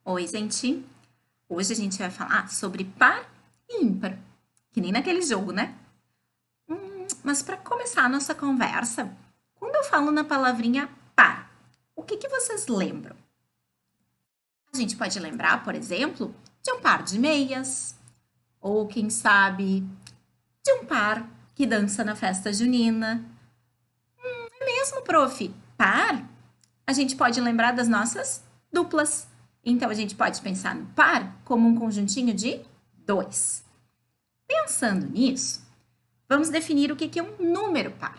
Oi, gente! Hoje a gente vai falar sobre par e ímpar, que nem naquele jogo, né? Mas para começar a nossa conversa, quando eu falo na palavrinha par, o que vocês lembram? A gente pode lembrar, por exemplo, de um par de meias, ou quem sabe, de um par que dança na festa junina. É mesmo, prof, par, a gente pode lembrar das nossas duplas. Então, a gente pode pensar no par como um conjuntinho de dois. Pensando nisso, vamos definir o que é um número par.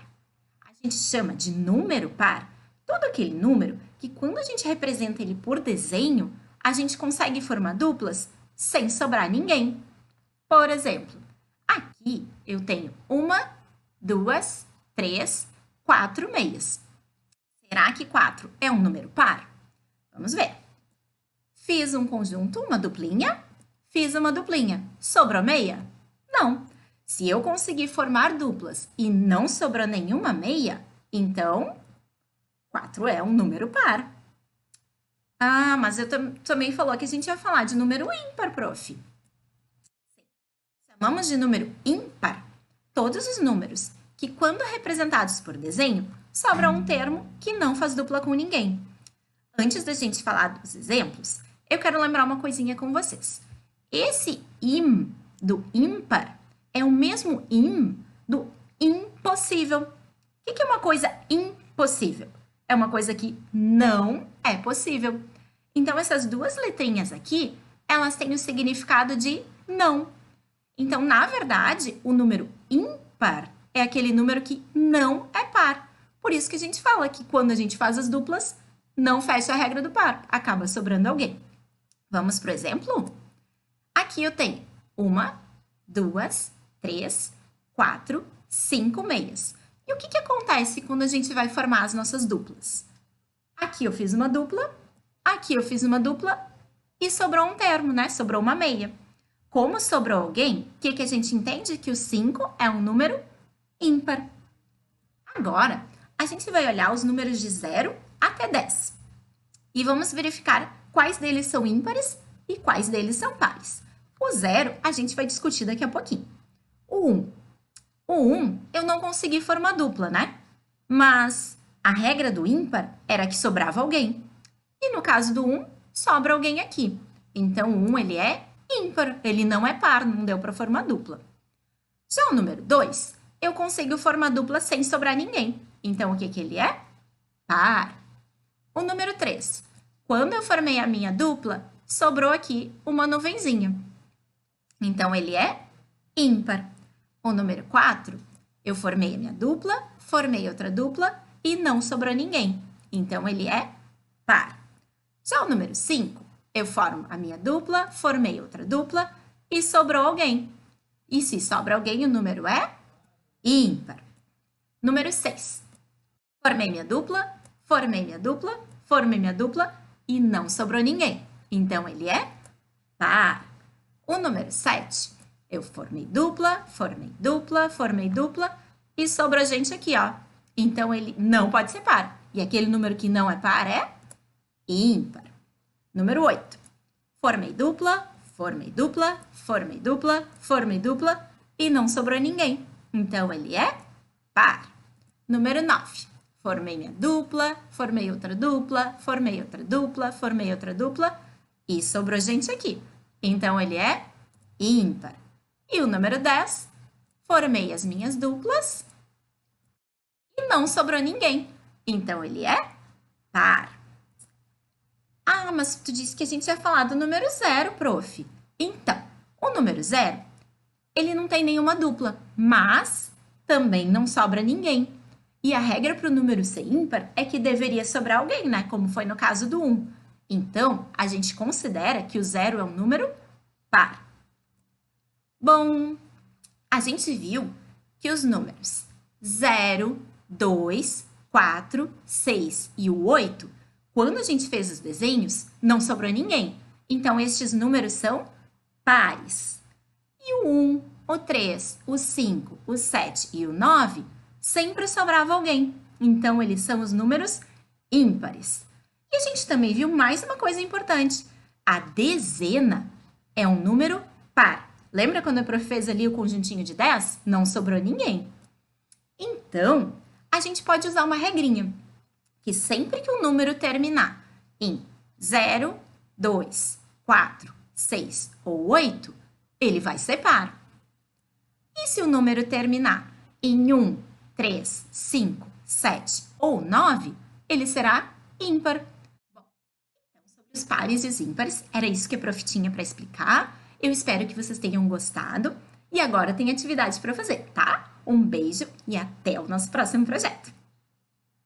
A gente chama de número par todo aquele número que, quando a gente representa ele por desenho, a gente consegue formar duplas sem sobrar ninguém. Por exemplo, aqui eu tenho 1, 2, 3, 4 meias. Será que 4 é um número par? Vamos ver. Fiz um conjunto, uma duplinha. Fiz uma duplinha. Sobrou meia? Não. Se eu conseguir formar duplas e não sobrou nenhuma meia, então 4 é um número par. Ah, mas eu também falou que a gente ia falar de número ímpar, prof. Chamamos de número ímpar todos os números que, quando representados por desenho, sobra um termo que não faz dupla com ninguém. Antes da gente falar dos exemplos, eu quero lembrar uma coisinha com vocês. Esse im do ímpar é o mesmo im do impossível. O que é uma coisa impossível? É uma coisa que não é possível. Então, essas duas letrinhas aqui, elas têm o significado de não. Então, na verdade, o número ímpar é aquele número que não é par. Por isso que a gente fala que quando a gente faz as duplas, não fecha a regra do par, acaba sobrando alguém. Vamos para o exemplo? Aqui eu tenho 1, 2, 3, 4, 5 meias. E o que acontece quando a gente vai formar as nossas duplas? Aqui eu fiz uma dupla, aqui eu fiz uma dupla e sobrou um termo, né? Sobrou uma meia. Como sobrou alguém, o que a gente entende? Que o 5 é um número ímpar. Agora, a gente vai olhar os números de 0 até 10. E vamos verificar quais deles são ímpares e quais deles são pares. O 0 a gente vai discutir daqui a pouquinho. O 1. O 1 eu não consegui formar dupla, né? Mas a regra do ímpar era que sobrava alguém. E no caso do 1, sobra alguém aqui. Então, o 1 ele é ímpar, ele não é par, não deu para formar dupla. Já o número 2, eu consigo formar dupla sem sobrar ninguém. Então, o que ele é? Par. O número 3, quando eu formei a minha dupla, sobrou aqui uma nuvenzinha. Então, ele é ímpar. O número 4, eu formei a minha dupla, formei outra dupla e não sobrou ninguém. Então, ele é par. Já o número 5, eu formo a minha dupla, formei outra dupla e sobrou alguém. E se sobra alguém, o número é ímpar. Número 6, formei minha dupla, formei minha dupla, formei minha dupla e não sobrou ninguém. Então, ele é par. O número 7, eu formei dupla, formei dupla, formei dupla e sobrou gente aqui, ó. Então, ele não pode ser par. E aquele número que não é par é ímpar. Número 8, formei dupla, formei dupla, formei dupla, formei dupla e não sobrou ninguém. Então, ele é par. Número 9, formei minha dupla, formei outra dupla, formei outra dupla, formei outra dupla e sobrou gente aqui. Então, ele é ímpar. E o número 10, formei as minhas duplas e não sobrou ninguém. Então, ele é par. Ah, mas tu disse que a gente ia falar do número 0, prof. Então, o número 0, ele não tem nenhuma dupla, mas também não sobra ninguém. E a regra para o número ser ímpar é que deveria sobrar alguém, né? Como foi no caso do 1. Então, a gente considera que o 0 é um número par. Bom, a gente viu que os números 0, 2, 4, 6 e o 8, quando a gente fez os desenhos, não sobrou ninguém. Então, estes números são pares. E o 1, o 3, o 5, o 7 e o 9 sempre sobrava alguém. Então, eles são os números ímpares. E a gente também viu mais uma coisa importante. A dezena é um número par. Lembra quando a prof fez ali o conjuntinho de 10? Não sobrou ninguém. Então, a gente pode usar uma regrinha, que sempre que um número terminar em 0, 2, 4, 6 ou 8, ele vai ser par. E se o número terminar em 1, 3, 5, 7 ou 9, ele será ímpar. Bom, então sobre os pares e os ímpares, era isso que a prof tinha para explicar. Eu espero que vocês tenham gostado. E agora tem atividade para fazer, tá? Um beijo e até o nosso próximo projeto!